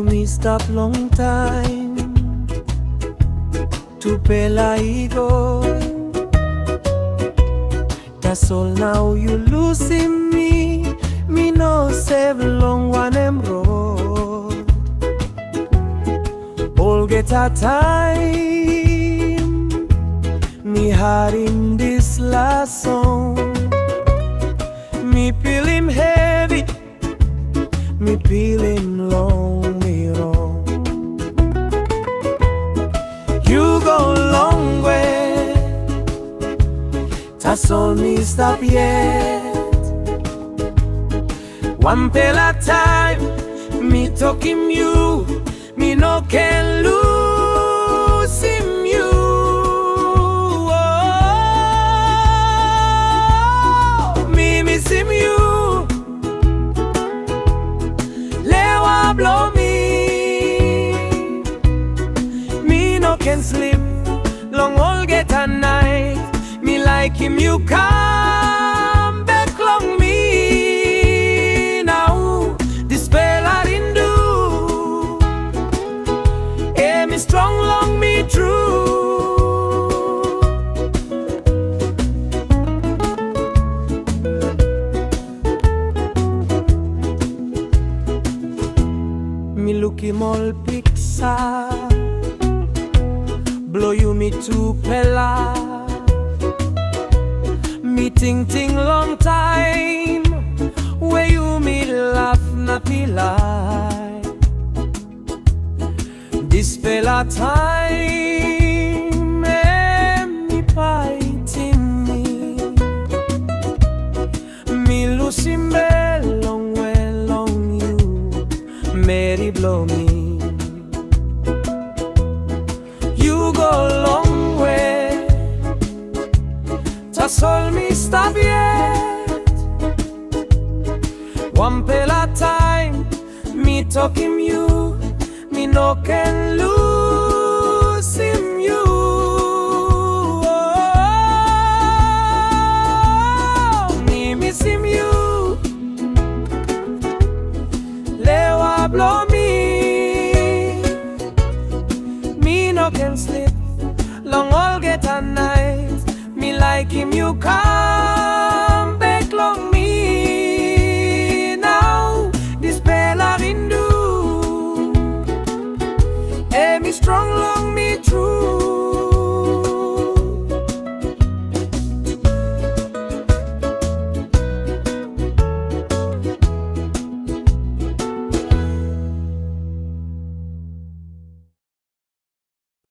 me stop long time. Two-pela ego. Tasol now you lusim me no save long wanem road. Olgeta taim, me harim disla song. Me pilim hevi, me pilim long me rong. You go long way, Tasol me stop yet. Wanpela time, me tokim you, me no can lusim you. Oh, me Missim you, lewa blow me. Me no can sleep, long Olgeta night. Me laikim you come back long me. Dispela rindu, me strong long me true. Me lukim all piksa, blow Yumi two-pela. Me tingting longtaim, where Yumi laugh na pilai. Dispela taim, me paitim me lusim longwe long you, Mary blow me. You go long way, Tasol me stop yet. Wanpela time, me tokim you, me no can lusim you. Oh, me Missim you, lewa blow me. Me no can sleep, long Olgeta night. Me laikim you come back long me now. Dispela rindu, me strong long me true.